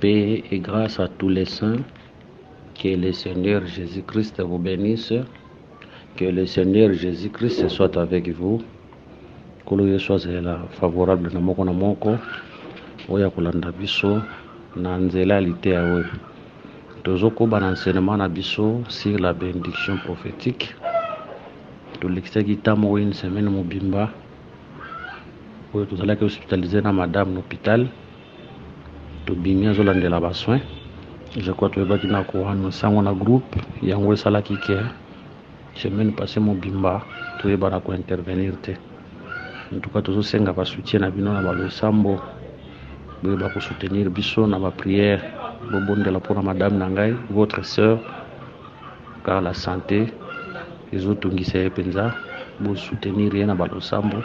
Paix et grâce à tous les saints. Que le Seigneur Jésus-Christ vous bénisse. Que le Seigneur Jésus-Christ soit avec vous. Kolo soit favorable na moko. Oya kolanda biso na nzela litea we. Tozoko ban enseignement na biso sur la bénédiction prophétique. To l'extagi tamo une semaine mobimba. Oyo tozalaki hospitalisé na madame l'hôpital. To bimia zolandela ba soin. Je crois que tu vas na ko hanu sango na groupe yango salaki ke semaine passée mobimba to yeba na ko intervenir te. En tout cas tozo senga ba soutien na bino na ba losambo. Bo ba ko soutenir biso na ba prière bo bondela pour madame nangai votre sœur car la santé les autres ngise penza bo soutenir na ba losambo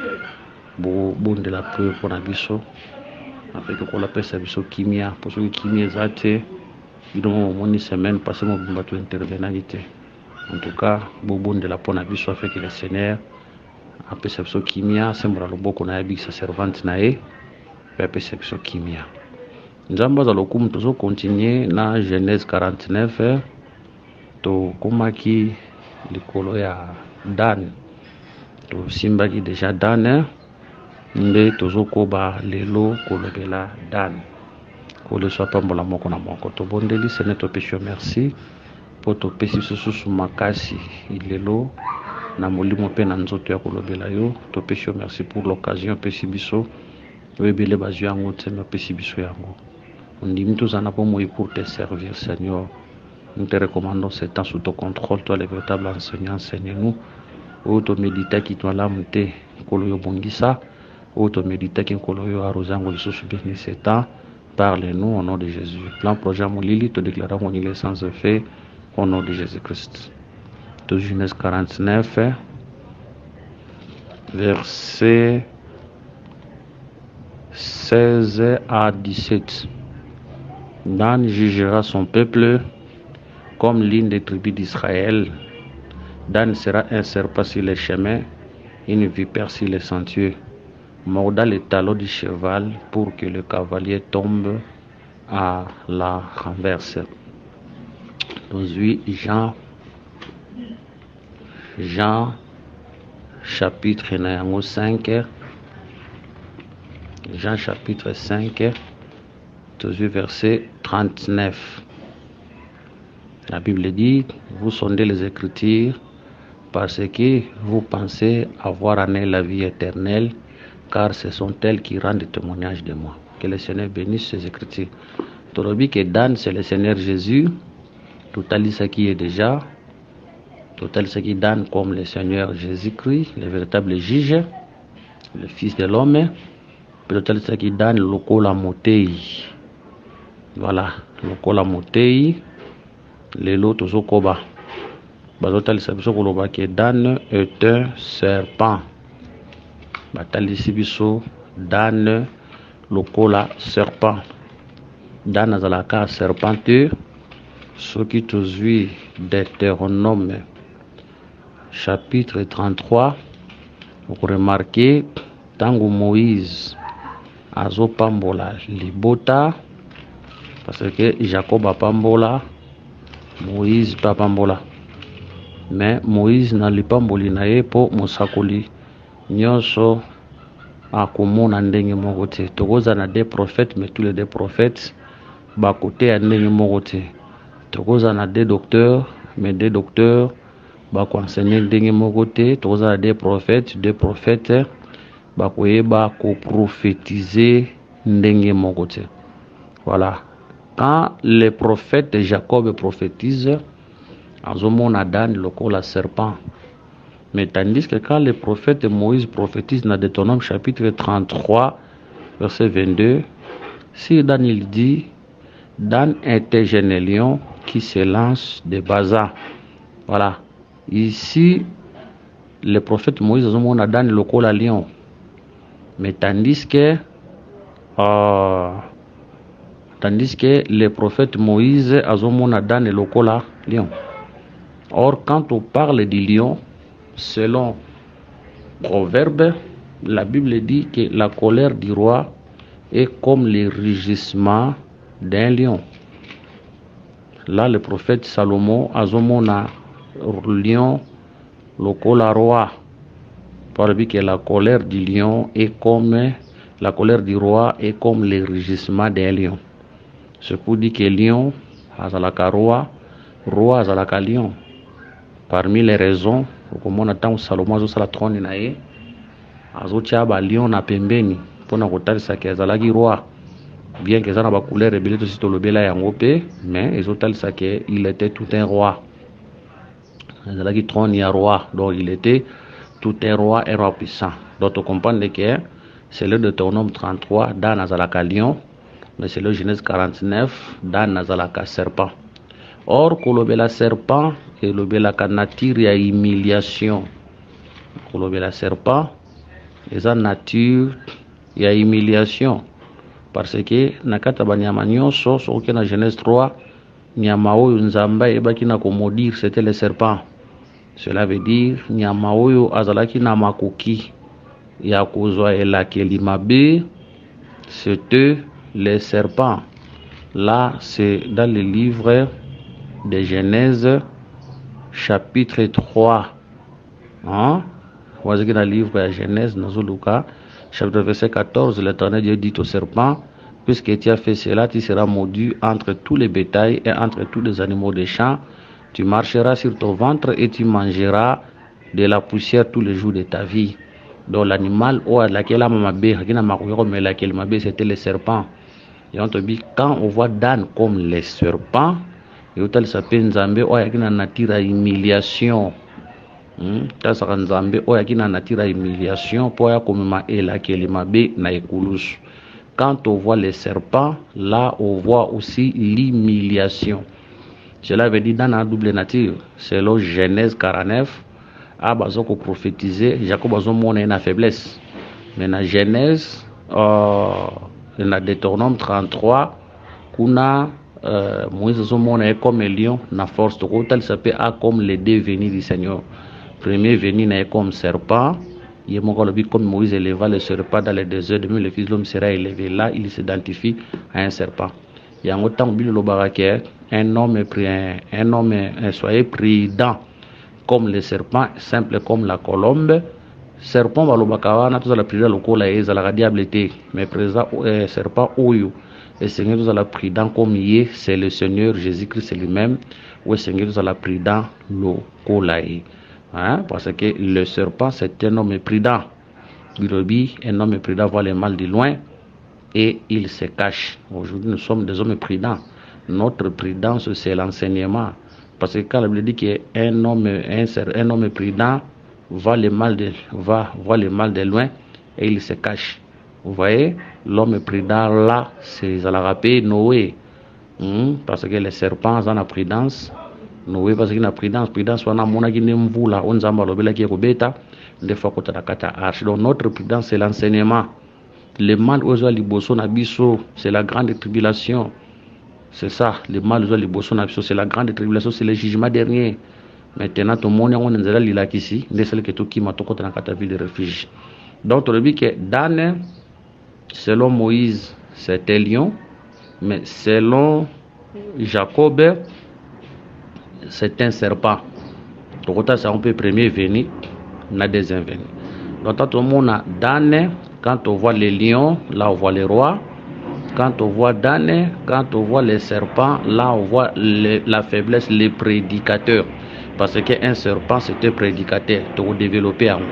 bo bondela pour na biso avec ko la pesa biso kimia pour ceux kimia zate bidon moni semaine passée mobimba to intervenalité. En tout cas bo bondela pour na biso avec le Seigneur a pesa biso kimia sembra loboko na yabi sa servante na e pesa biso kimia. Nzamba za lokumu tozo continuer na Genèse 49 to komaki likolo ya Dan to simbaki déjà Dan nde tozo koba lelo kolobela Dan kole soit pambola moko na moko to bondeli Seigneur to péché merci pour to pesi susu makasi ilelo na molimo pe na nzoto ya kolobela yo to péché merci pour l'occasion pesi biso webele bazwi yango tsema pesi biso yango. On dit tous en avons pour te servir, Seigneur. Nous te recommandons ce temps sous ton contrôle, toi, le véritable enseignant, Seigneur-nous. Auto médita qui toi l'âme te, koloyo bongisa. Auto médita qui koloyo arrosango de sous béni ce temps. Parle-nous au nom de Jésus. Plan projet Molili, te déclarons mon il est sans effet au nom de Jésus-Christ. De Genèse 49, verset 16 à 17. Dan jugera son peuple comme l'une des tribus d'Israël. Dan sera un serpent sur les chemins, une vipère sur les sentiers, mordant les talons du cheval pour que le cavalier tombe à la renverse. Aujourd'hui, Jean chapitre 5. Jean chapitre 5. Verset 39. La Bible dit, vous sondez les Écritures parce que vous pensez avoir en elles la vie éternelle, car ce sont elles qui rendent témoignage de moi. Que le Seigneur bénisse ces Écritures. Torobi que Dan, c'est le Seigneur Jésus. Total ce qui est déjà. Total ce qui donne comme le Seigneur Jésus-Christ, le véritable juge, le Fils de l'homme. Total ce qui donne le col à motei. Voilà, lokola motei lelo tozokoba bazotalisa biso koloba ke Dan est un serpent batalisi biso Dan lokola serpent Dan azalaka serpenteur soki tozwi Deutéronome chapitre 33 vous remarquez tango Moïse azopambola libota. Parce que Jacob a pambola, Moïse pas pambola. Mais Moïse n'a li pamboli na ye po musakoli nyonso akomona ndenge moko te. Tokoza na des prophètes, mais tous les deux prophètes ba côté ya ndenge moko te. Tokoza na des docteurs, mais des docteurs ba ko enseigner ndenge moko te. Tokoza na des prophètes ba koyeba ko prophétiser ndenge moko te. Voilà. Quand les prophètes Jacob prophétisent, Azomon Adan lokola serpent. Mais tandis que quand les prophètes Moïse prophétisent dans Deutéronome chapitre 33, verset 22, si Dan il dit, Dan est un jeune lion qui se lance de Baza. Voilà. Ici, les prophètes Moïse Azomon Adan lokola lion. Mais tandis que les prophètes Moïse azomona Dan et lokola lion. Or, quand on parle du lion, selon Proverbe, la Bible dit que la colère du roi est comme les rugissements d'un lion. Là, le prophète Salomon azomona lion lokola roi. Par le que la colère du lion est comme la colère du roi est comme le rugissement d'un lion. C'est pour dire que lion azalaka roi azalaka lion. Parmi les raisons, comme on attend Salomon azosala trône na ye, azotia ba lion na pembeni pona kotalisa ke azalaki roi. Bien que ça n'a pas couleur rebelle tout sito lobela yango pe, mais ezotalisa ke il était tout un roi. Azalaki trône ya roi, donc il était tout un roi puissant. Donc on comprend que c'est le Deutéronome 33 dans azalaka lion, mais c'est le Genèse 49 dans azalaka serpent. Or kolobela serpent et lobela nature ya humiliation. Kolobela serpent eza nature ya humiliation. Parce que nakata banyama nyonso soki na Genèse 3 nyama oyo nzamba ebaki na komodire c'était le serpent. Cela veut dire nyama oyo azalaki na makoki ya kozwa elakeli mabe, c'était le serpent. Là c'est dans le livre de Genèse chapitre 3. Hein? Voici dans le livre de Genèse dans Luka chapitre verset 14, l'Éternel Dieu dit au serpent, puisque tu as fait cela, tu seras maudit entre tous les bétails et entre tous les animaux des champs. Tu marcheras sur ton ventre et tu mangeras de la poussière tous les jours de ta vie. Donc l'animal c'était le serpent. Et on te dit, quand on voit Dan comme les serpents, et on s'appelle Nzambe, il y a une nature à humiliation. Quand on voit les serpents, là on voit aussi l'humiliation. Cela veut dire dans la double nature. Selon Genèse 49, Abazoko prophétisé, Jacob a une faiblesse. Mais dans Genèse, dans Deutéronome 33, kuna Moïse a comme un lion, na force totale, ça peut être comme les deux venus du Seigneur. Premier venu est comme serpent. Il est comme Moïse éleva le serpent dans le désert. Demain, le Fils de l'homme sera élevé. Là, il s'identifie à un serpent. Il y a un autant un homme soyez prudent comme le serpent, simple comme la colombe. Serpent, balobakawana, tout ça la prudent local est la diableté. Mais présent, serpent, oyo. Et Seigneur, tout ça la prudent comme il est, c'est le Seigneur Jésus-Christ lui-même. Ou Seigneur, tout ça la prudent local. Hein? Parce que le serpent, c'est un homme prudent. Un homme prudent voit le mal de loin et il se cache. Aujourd'hui, nous sommes des hommes prudents. Notre prudence, c'est l'enseignement. Parce que quand la Bible dit qu'un homme prudent voit le mal de loin et il se cache. Vous voyez, l'homme prudent là, c'est à la rappeler Noé. Parce que les serpents ont la prudence. Noé parce qu'il a prudence on a mona kine mvula on zamba lobela ki kobeta des fois kota nakata arche. Donc notre prudence c'est l'enseignement. Le mal ozo liboso na biso c'est la grande tribulation. C'est ça, le mal ozo liboso na biso c'est la grande tribulation, c'est le jugement dernier. Maintenant tout le monde on nzela lilakisi ndesele ke to kima to kota nakata ville de refuge. Donc on dit que Dan selon Moïse c'était lion, mais selon Jacob c'est un serpent. Donc, c'est un peu premier venu, na deuxième venu. Donc, tout le monde a Dan, quand on voit les lions, là on voit les rois. Quand on voit Dan, quand on voit les serpents, là on voit la faiblesse, les prédicateurs. Parce qu'un serpent, c'est un prédicateur. Tu as développé en haut.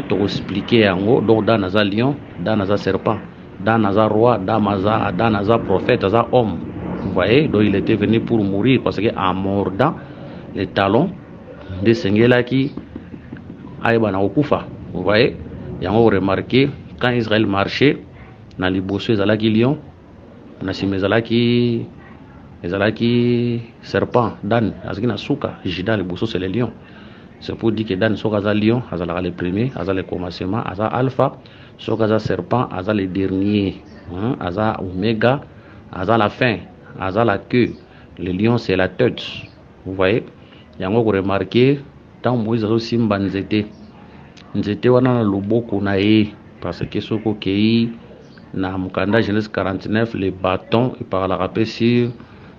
Tu as expliqué en haut. Donc, Dan a lion, Dan a serpent, Dan a roi, Dan a prophète, Dan a homme. Vous voyez, donc il était venu pour mourir parce qu'en mordant les talons de Sengelaki, Aïbana Okufa. Vous voyez, il y a remarqué quand Israël marchait, dans les bosses, ils allaient lion, dans les serpent, Dan, Azgina Souka, Jida, les bosses, c'est les lions. C'est pour dire que Dan, Sokaza lion, Azala le premier, Azala le commencement, Azala alpha, Sokaza serpent, Azala le dernier, Azala oméga, Azala la fin. Azala la queue, le lion c'est la tête. Vous voyez, il y a remarqué tant Moïse a aussi nzete wana na loboko na ye parce que soko kei Dans Mukanda Genèse 49, les bâtons, il parle rappel sur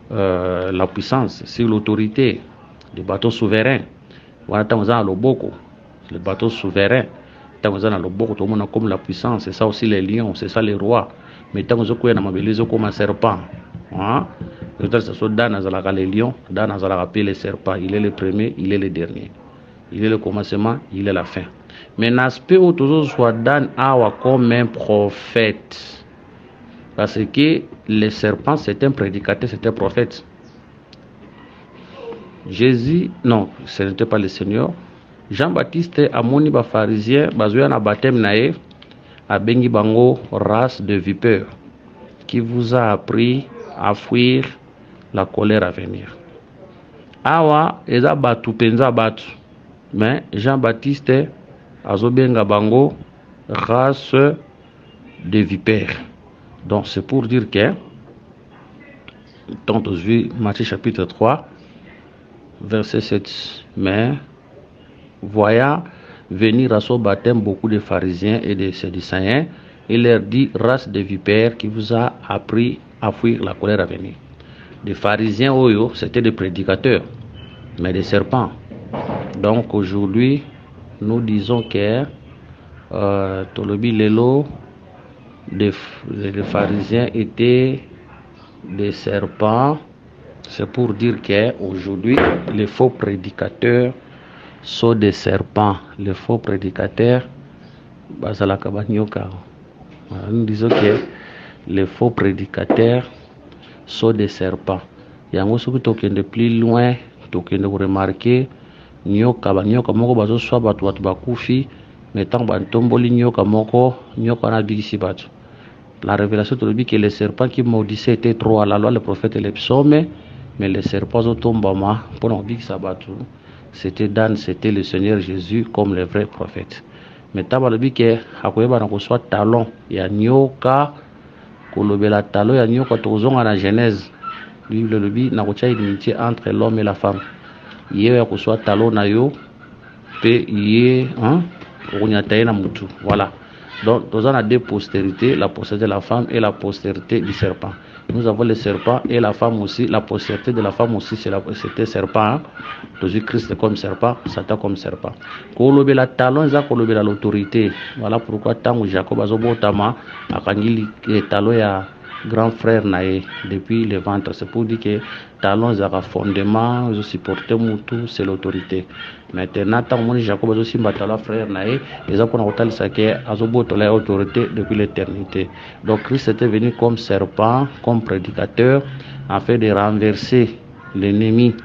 la puissance, sur l'autorité, les bâtons souverains. Voilà, les bâtons souverains. Comme la puissance, c'est ça aussi les lions, c'est ça les rois. Mais tant que vous comme un serpent. Les lions, les serpents, il est le premier, il est le dernier. Il est le commencement, il est la fin. Mais l'aspect où toujours soit Dan Awa comme un prophète. Parce que le serpent, c'est un prédicateur, c'est un prophète. Jésus, non, ce n'était pas le Seigneur. Jean-Baptiste amoni ba pharisien bazoya na baptême nae a bengi bango race de vipères qui vous a appris à fuir la colère à venir. Awa eza batu penza batu, mais Jean-Baptiste azobenga bango race de vipères. Donc c'est pour dire que tant vu Matthieu chapitre 3 verset 7, mais voyant venir à son baptême beaucoup de pharisiens et de sadducéens, il leur dit, race de vipères qui vous a appris à fuir la colère à venir. Les pharisiens, c'était des prédicateurs, mais des serpents. Donc aujourd'hui, nous disons que Tolobi Lelo, les pharisiens étaient des serpents. C'est pour dire qu'aujourd'hui, les faux prédicateurs sont des serpents. Les faux prédicateurs, nous disons que les faux prédicateurs sont des serpents. Il y a un truc qui est plus loin, qui est remarqué. Nyoka moko bazo soit batu bakufi, mais tant bantomboli nyoka moko na bigisi batu. La révélation te dit que les serpents qui maudissaient étaient trop à la loi, le prophète et les psaumes, mais les serpents au tombama pour nous bigisa batu. C'était Dan, c'était le Seigneur Jésus comme le vrai prophète. Mais tant le dit que akoyeba na ko soit talon ya nyoka kolobela talon ya nyoka tozonga na Genèse. Bible le dit na ko tia inimitié entre l'homme et la femme. Yé ya ko soit talon na yo pe yé na mutu. Voilà. Donc nous avons deux postérités, la postérité de la femme et la postérité du serpent. Nous avons le serpent et la femme aussi. La postérité de la femme aussi, c'était serpent. Jésus-Christ comme serpent, Satan comme serpent. Kolobe la talon, ça kolobe la l'autorité. Voilà pourquoi tant Jacob a zobotama a kangili talon ya grand frère nae depuis le ventre. C'est pour dire que talon zaka fondement, je supporte mutu, c'est l'autorité. Maintenant, tant que Jacob a aussi talon frère nae, ils ont qu'on a autant ça que azoboto la autorité depuis l'éternité. Donc Christ était venu comme serpent, comme prédicateur, afin de renverser l'ennemi.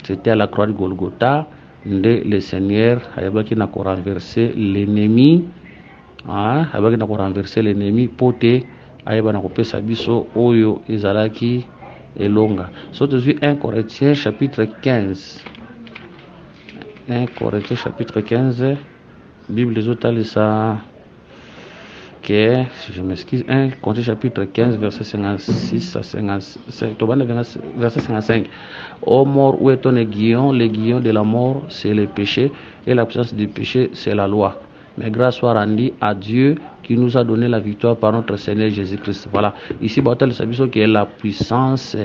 C'était à la croix de Golgotha, le Seigneur a renversé l'ennemi, poté ayeba na kopesa biso oyo ezalaki elonga. Soto 1 Corinthiens chapitre 15. 1 Corinthiens chapitre 15, Bible zotalisa que, si je m'excuse, 1 Corinthiens chapitre 15 verset 56 à 55. Verset 55. Ô mort, où est ton aiguillon? L'aiguillon de la mort, c'est le péché, et la puissance du péché, c'est la loi. Mais grâce soit rendue à Dieu qui nous a donné la victoire par notre Seigneur Jésus-Christ. Voilà. Ici, Batel Sabiso qui est la puissance,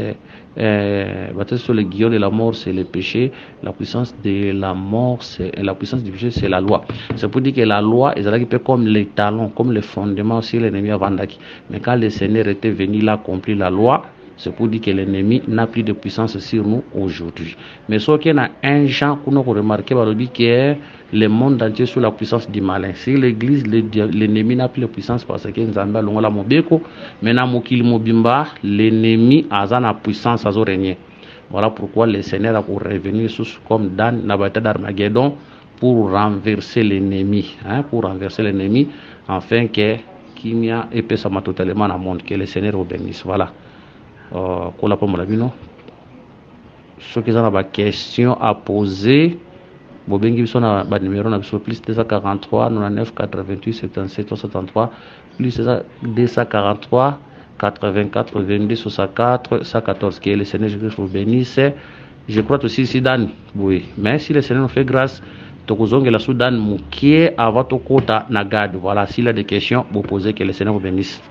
Batel sur le guillon de la mort, c'est le péché. La puissance de la mort, la puissance du péché, c'est la loi. C'est pour dire que la loi est comme les talons, comme les fondements aussi l'ennemi avant d'aki. Mais quand le Seigneur était venu, il a accompli la loi. C'est pour dire que l'ennemi n'a plus de puissance sur nous aujourd'hui. Mais ce qu'il y a un genre qu'on a remarqué, que le monde entier sous la puissance du malin. Si l'église, l'ennemi n'a plus de puissance parce que nous avons la mobeko, maintenant l'ennemi a la puissance à régner. Voilà pourquoi le Seigneur a revenu comme dans la bataille d'Armageddon pour renverser l'ennemi, pour renverser l'ennemi, afin que Kimia épaisse totalement dans le monde, que le Seigneur vous bénisse. Voilà. Ceux qui ont des questions à poser, Bobengi na ba numéro na biso plus 243 99 88 77 63 plus 243 84 22 64 114. Que le Seigneur Jésus vous bénisse. Je crois aussi ici Dan, oui. Mais si le Seigneur nous fait grâce, tokozonge la Soudan mukie avant tokota na garde. Voilà, s'il y a des questions, vous posez, que le Seigneur vous bénisse.